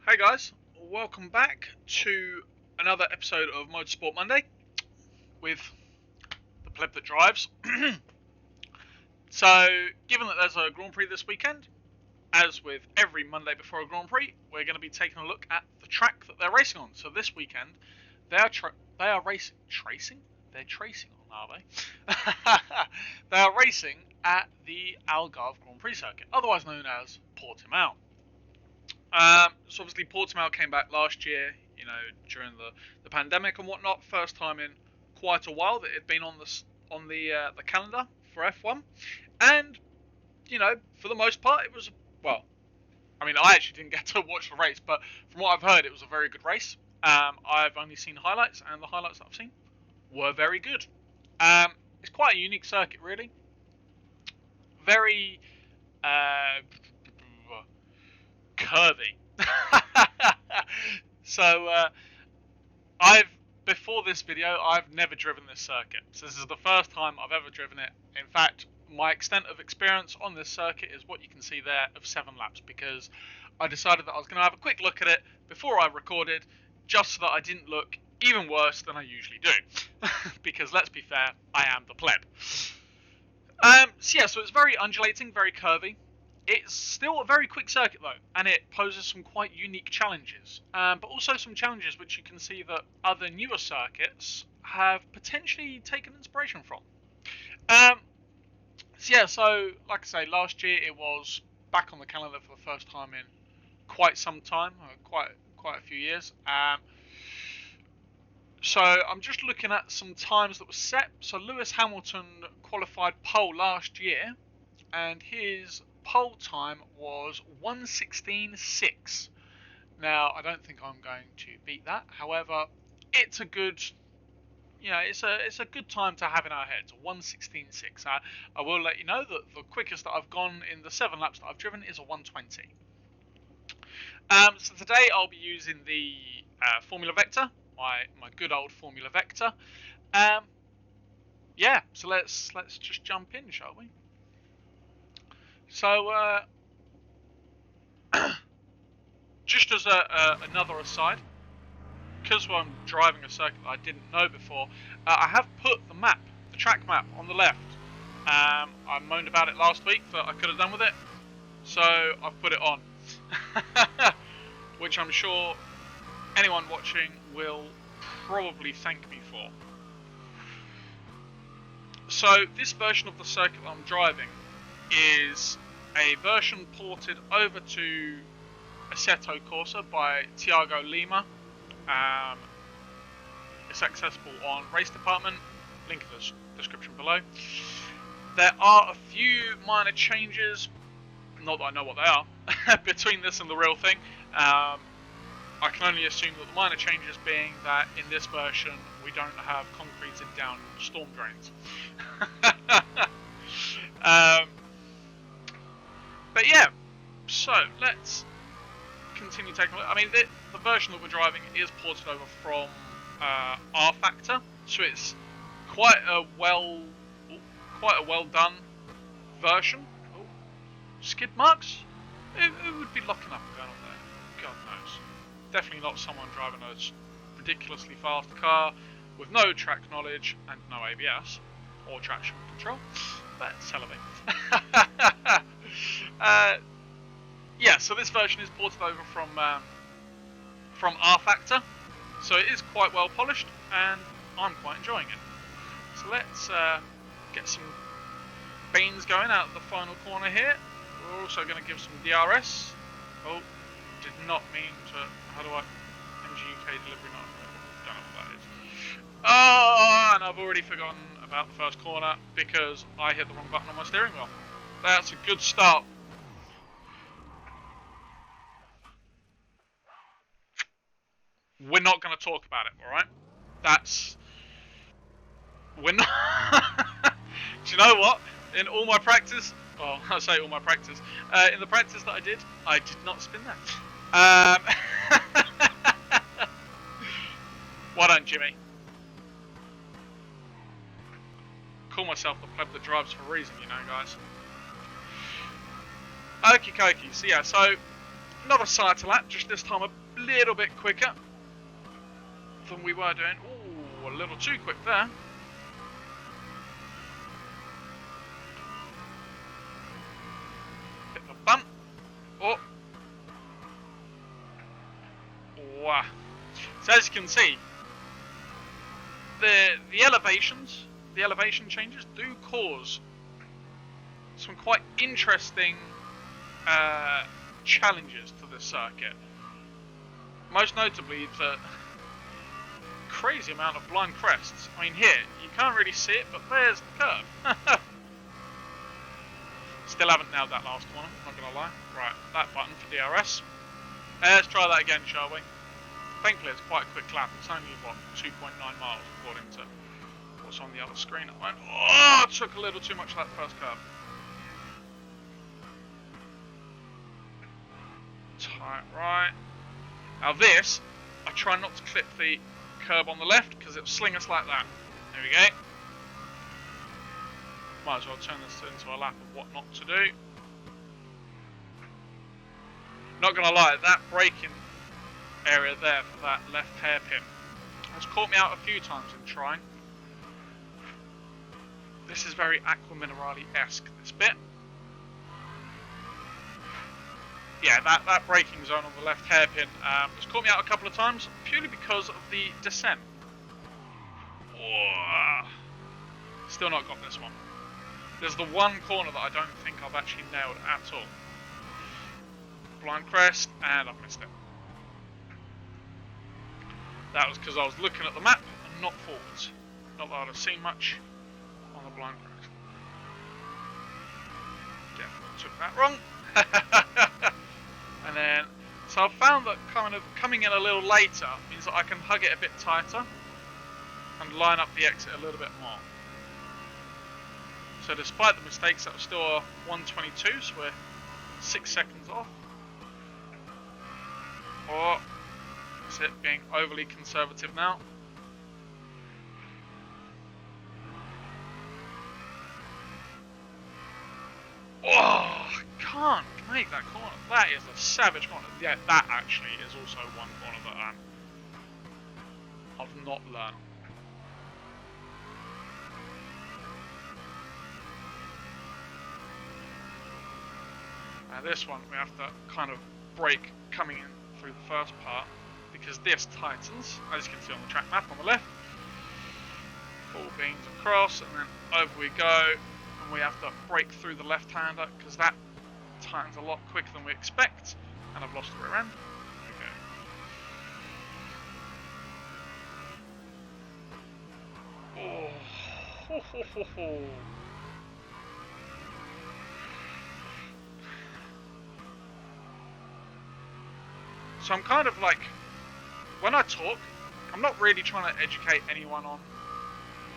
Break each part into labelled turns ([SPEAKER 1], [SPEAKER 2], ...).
[SPEAKER 1] Hey guys, welcome back to another episode of Motorsport Monday with the pleb that drives. So, given that there's a Grand Prix this weekend, as with every Monday before a Grand Prix, we're going to be taking a look at the track that they're racing on. So this weekend, they are tracing on, are they? They are racing at the Algarve Grand Prix circuit, otherwise known as Portimao. So obviously Portimao came back last year, during the pandemic and whatnot. First time in quite a while that it had been on the calendar for F1, and for the most part it was well. I mean, I actually didn't get to watch the race, but from what I've heard, it was a very good race. I've only seen highlights, and the highlights that I've seen were very good. It's quite a unique circuit, really. Very curvy. So before this video, I've never driven this circuit. So this is the first time I've ever driven it. In fact, my extent of experience on this circuit is what you can see there of 7 laps, because I decided that I was going to have a quick look at it before I recorded, just so that I didn't look even worse than I usually do. Because let's be fair, I am the pleb. So it's very undulating, very curvy. It's still a very quick circuit though, and it poses some quite unique challenges, but also some challenges which you can see that other newer circuits have potentially taken inspiration from. So like I say, last year it was back on the calendar for the first time in quite some time, quite a few years. So I'm just looking at some times that were set. So Lewis Hamilton qualified pole last year, and his pole time was 1:16.6. Now, I don't think I'm going to beat that. However, it's a good, it's a good time to have in our heads. 1:16.6. I will let you know that the quickest that I've gone in the 7 laps that I've driven is a 1:20. So today I'll be using the Formula Vector, my good old Formula Vector. So let's just jump in, shall we? So, just as another aside, because I'm driving a circuit that I didn't know before, I have put the track map on the left. I moaned about it last week that I could have done with it, so I've put it on. Which I'm sure anyone watching will probably thank me for. So, this version of the circuit that I'm driving is a version ported over to Assetto Corsa by Tiago Lima. It's accessible on Race Department, link in the description below. There are a few minor changes, not that I know what they are, between this and the real thing. I can only assume that the minor changes being that in this version we don't have concreted down storm drains. But yeah, so let's continue taking a look. I mean, the version that we're driving is ported over from R Factor, so it's quite a well done version. Oh, skid marks? Who would be locking up and going on there? God knows. Definitely not someone driving a ridiculously fast car with no track knowledge and no ABS or traction control. But celebrate. So this version is ported over from R Factor, so it is quite well polished, and I'm quite enjoying it. So let's get some beans going out of the final corner here. We're also going to give some DRS. Oh, did not mean to. How do I? MGUK delivery not. Don't know what that is. Oh, and I've already forgotten about the first corner because I hit the wrong button on my steering wheel. That's a good start. We're not going to talk about it, alright? We're not... Do you know what? In all my practice... Oh, I say all my practice. In the practice that I did not spin that. Well done, Jimmy. Call myself the pleb that drives for a reason, guys. Okie dokie. So Another cycle lap, just this time a little bit quicker than we were doing. Ooh, a little too quick there. Bit of a bump. Oh. Wow. So as you can see, the elevation changes do cause some quite interesting challenges to this circuit. Most notably the crazy amount of blind crests. I mean, here you can't really see it, but there's the curve. Still haven't nailed that last corner, not gonna lie. Right, that button for DRS. Let's try that again, shall we? Thankfully it's quite a quick lap. It's only what, 2.9 miles according to what's on the other screen at the moment. Oh, it took a little too much of that first curve. Tight right. Now this, I try not to clip the curb on the left because it'll sling us like that. There we go. Might as well turn this into a lap of what not to do. Not gonna lie, that braking area there for that left hairpin has caught me out a few times in trying. This is very Aqua Minerale-esque, this bit. Yeah, that braking zone on the left hairpin has caught me out a couple of times, purely because of the descent. Oh, still not got this one. There's the one corner that I don't think I've actually nailed at all. Blind crest, and I've missed it. That was because I was looking at the map and not forwards. Not that I'd have seen much on the blind crest. Definitely took that wrong. And then, so I've found that kind of coming in a little later means that I can hug it a bit tighter and line up the exit a little bit more. So despite the mistakes, that was still a 1:22, so we're 6 seconds off. Or is it being overly conservative now? Oh, can't make that corner. That is a savage corner. Yeah, that actually is also one corner that I've not learned. Now this one we have to kind of brake coming in through the first part because this tightens, as you can see on the track map on the left. Full beams across and then over we go, and we have to brake through the left-hander because that tightens a lot quicker than we expect, and I've lost the rear end. Okay. Oh, ho, ho, ho, ho. So I'm kind of like, when I talk, I'm not really trying to educate anyone on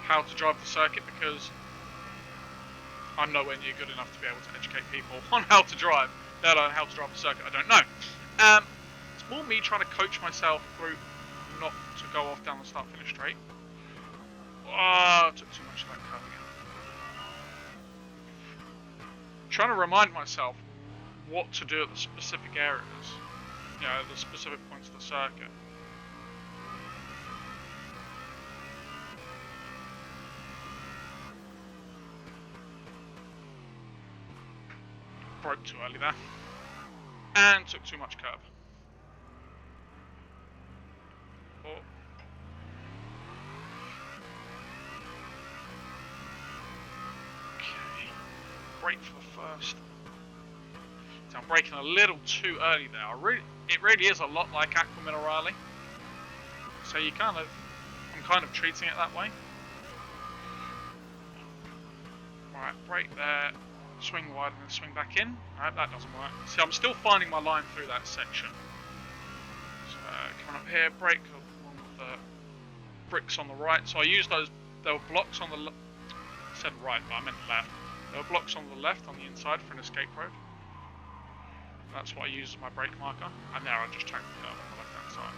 [SPEAKER 1] how to drive the circuit because I'm nowhere near good enough to be able to educate people on how to drive, let alone how to drive the circuit. I don't know. It's more me trying to coach myself through not to go off down the start-finish straight. Oh, I took too much of that curve again. Trying to remind myself what to do at the specific areas. You know, the specific points of the circuit. Broke too early there. And took too much curb. Oh. Okay. Brake for the first. So I'm braking a little too early there. It really is a lot like Aqua Minerale. So I'm kind of treating it that way. Right, brake there, swing wide and then swing back in. Right, that doesn't work. See, I'm still finding my line through that section. So coming up here, brake along with the bricks on the right. So I used those, there were blocks on the left. I said right, but I meant left. There were blocks on the left on the inside for an escape road. That's what I use as my brake marker, and there I just tacked the curve on the left hand side.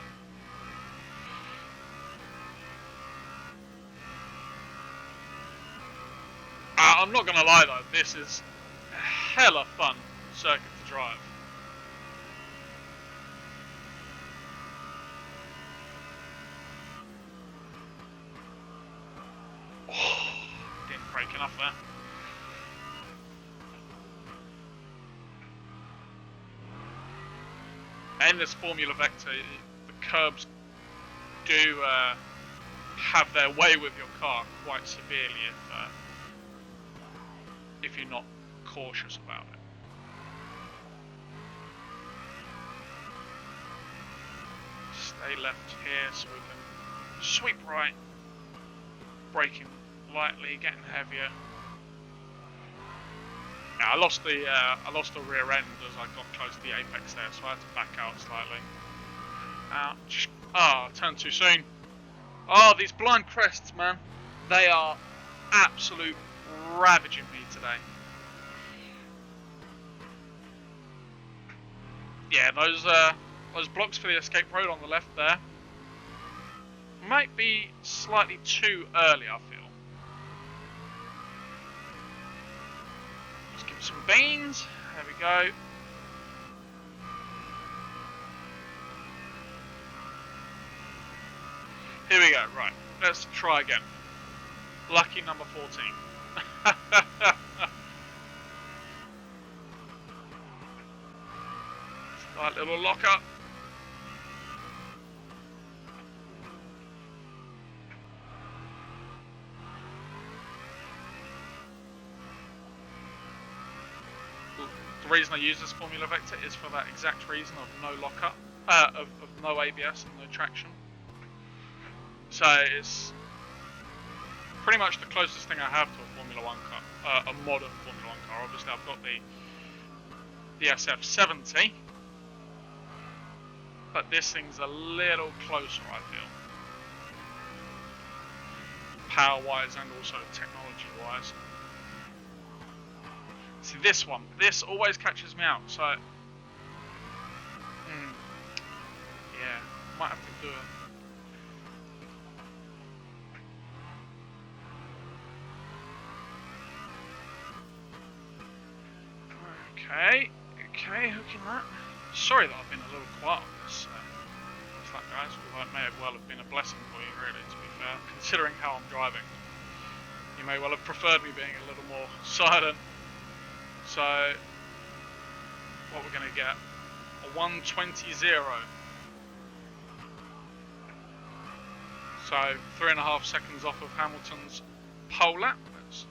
[SPEAKER 1] I'm not gonna lie though, this is a hella fun circuit to drive. enough there. In this Formula Vector, the curbs do have their way with your car quite severely if you're not cautious about it. Stay left here so we can sweep right, braking lightly, getting heavier. Yeah, I lost the rear end as I got close to the apex there, so I had to back out slightly. Ouch. Oh, I turned too soon. Oh, these blind crests, man. They are absolute ravaging me today. Yeah, those blocks for the escape road on the left there might be slightly too early, I feel. Let's give it some beans. There we go. Here we go, right. Let's try again. Lucky number 14. Slight little lock up. The reason I use this Formula Vector is for that exact reason of no lockup, of no ABS and no traction. So it's pretty much the closest thing I have to a Formula 1 car, a modern Formula 1 car. Obviously I've got the SF70, but this thing's a little closer, I feel. Power-wise and also technology-wise. See this always catches me out, so yeah, might have to do it. Okay, hooking that. Sorry that I've been a little quiet on this. That guys, although it may well have been a blessing for you, really, to be fair, considering how I'm driving. You may well have preferred me being a little more silent. So, what we're going to get, a 1:20.0. So, 3.5 seconds off of Hamilton's pole lap. Let's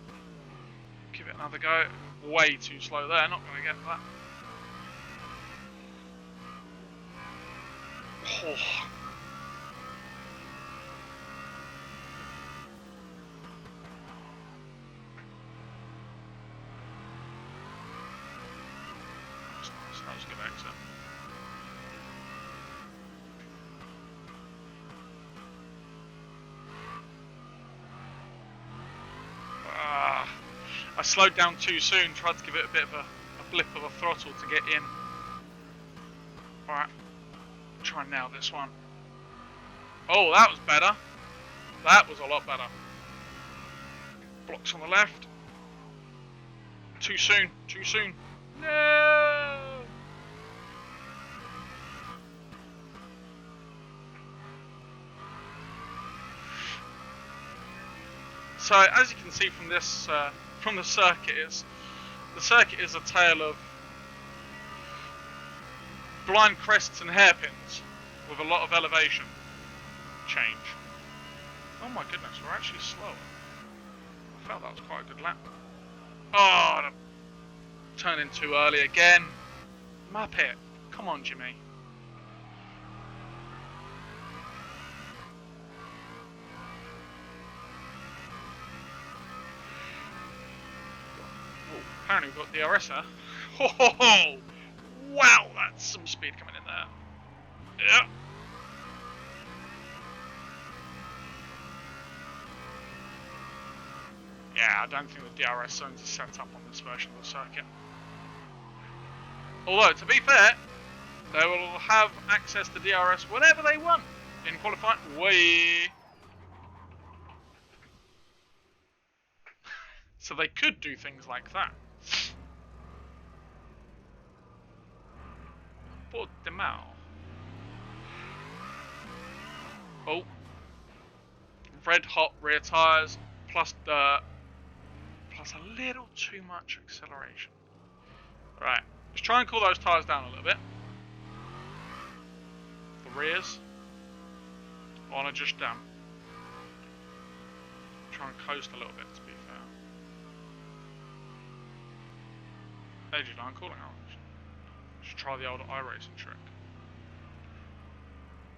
[SPEAKER 1] give it another go. Way too slow there, not going to get that. Oh. That was a good exit. I slowed down too soon, tried to give it a bit of a blip of a throttle to get in. Alright, try and nail this one. Oh, that was better. That was a lot better. Blocks on the left. Too soon, too soon. No! So, as you can see from this, from the circuit is a tale of blind crests and hairpins with a lot of elevation change. Oh my goodness, we're actually slower. I felt that was quite a good lap. Oh, turned in too early again. Muppet, come on, Jimmy. Apparently we've got DRS there. Ho ho ho! Wow, that's some speed coming in there. Yeah. Yeah, I don't think the DRS zones are set up on this version of the circuit. Although, to be fair, they will have access to DRS whenever they want in qualifying. Whee! So they could do things like that. Portimao. Oh. Red hot rear tyres plus dirt. That's a little too much acceleration. Right, let's try and cool those tyres down a little bit. The rears. I want to just try and coast a little bit, to be fair. Edgy line cooling out. Just try the old iRacing trick.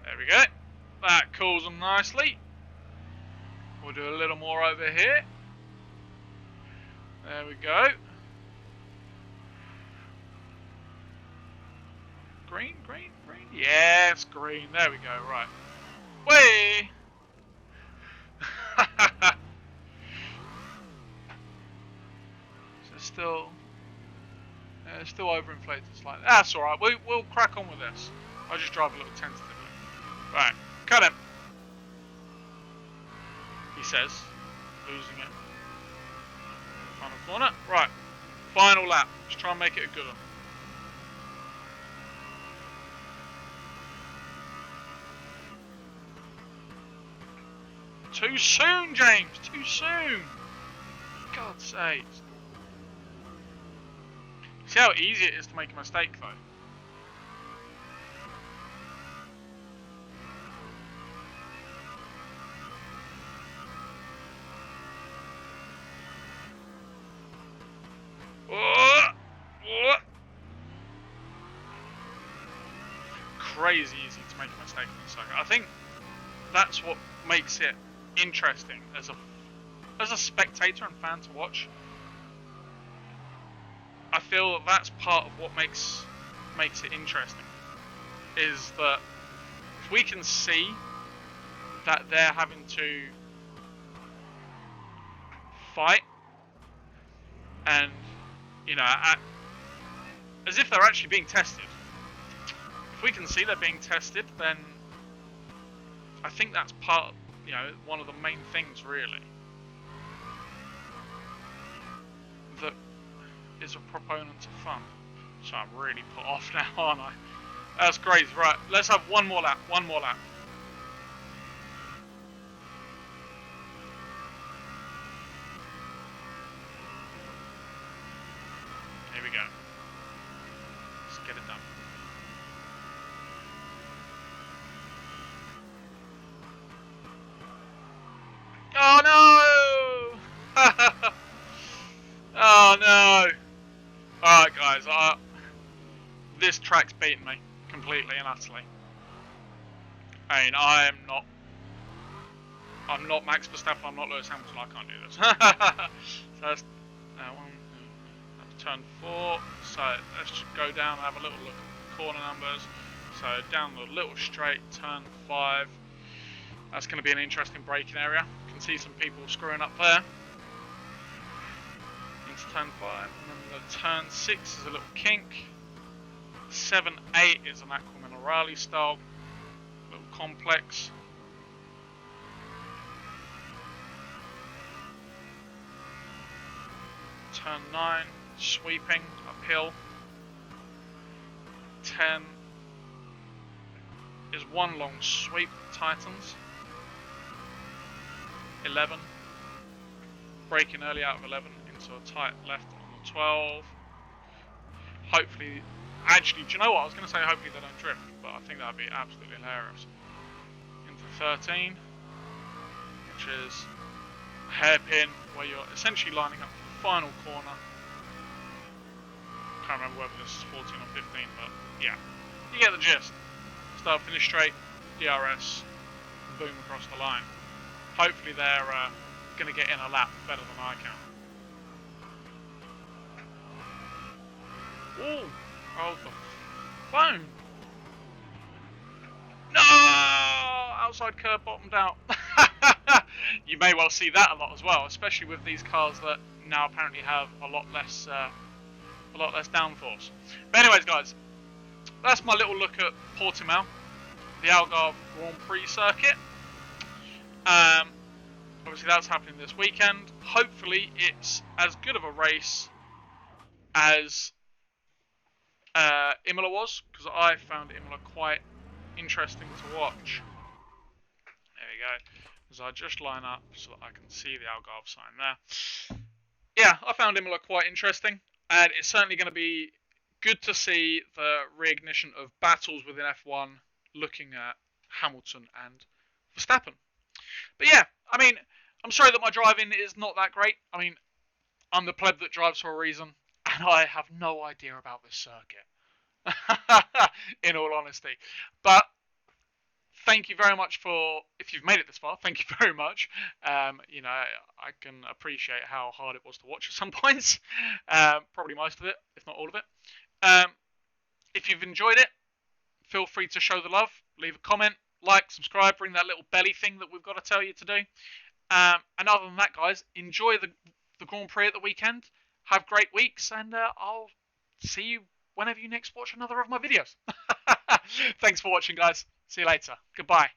[SPEAKER 1] There we go. That cools them nicely. We'll do a little more over here. There we go. Green, green, green. Yes, green. There we go. Right. Way. So still overinflated slightly. That's all right. We'll crack on with this. I'll just drive a little tentatively. Right. Cut him. He says, losing it. Final corner. Right. Final lap. Let's try and make it a good one. Too soon, James. Too soon. God's sakes. See how easy it is to make a mistake, though. Crazy easy to make a mistake in the circuit. I think that's what makes it interesting as a spectator and fan to watch. I feel that that's part of what makes it interesting, is that if we can see that they're having to fight and, you know, as if they're actually being tested. If we can see they're being tested, then I think that's part, you know, one of the main things really that is a proponent of fun. So I'm really put off now, aren't I? That's crazy. Right, let's have one more lap. One more lap. Here we go. Let's get it done. Oh no! Oh no! Alright guys, this track's beaten me completely and utterly. I mean, I'm not Max Verstappen, I'm not Lewis Hamilton, I can't do this. So that's turn 4, so let's just go down and have a little look at the corner numbers. So down the little straight, turn 5. That's going to be an interesting braking area. You can see some people screwing up there. Into turn 5. And then the turn 6 is a little kink. 7, 8 is an Aquaman O'Reilly style. Little complex. Turn 9, sweeping uphill. 10 is one long sweep, Titans. 11, braking early out of 11 into a tight left on the 12. Hopefully, actually, do you know what? I was going to say hopefully they don't drift, but I think that would be absolutely hilarious. Into 13, which is a hairpin where you're essentially lining up for the final corner. Can't remember whether this is 14 or 15, but yeah, you get the gist. Start, finish straight, DRS, boom across the line. Hopefully they're going to get in a lap better than I can. Ooh, hold the phone. No! Outside curb bottomed out. You may well see that a lot as well, especially with these cars that now apparently have a lot less downforce. But anyways, guys, that's my little look at Portimao, the Algarve Grand Prix circuit. Obviously that's happening this weekend. Hopefully it's as good of a race as Imola was, because I found Imola quite interesting to watch. There we go. As I just line up so that I can see the Algarve sign there. yeah, I found Imola quite interesting, and it's certainly going to be good to see the reignition of battles within F1, looking at Hamilton and Verstappen. But yeah, I mean, I'm sorry that my driving is not that great. I mean, I'm the pleb that drives for a reason, and I have no idea about this circuit. In all honesty, but thank you very much for, if you've made it this far, thank you very much. I can appreciate how hard it was to watch at some points. Probably most of it, if not all of it. Um, if you've enjoyed it, feel free to show the love. Leave a comment, like, subscribe, ring that little belly thing that we've got to tell you to do. And other than that, guys, enjoy the Grand Prix at the weekend. Have great weeks, and I'll see you whenever you next watch another of my videos. Thanks for watching, guys. See you later. Goodbye.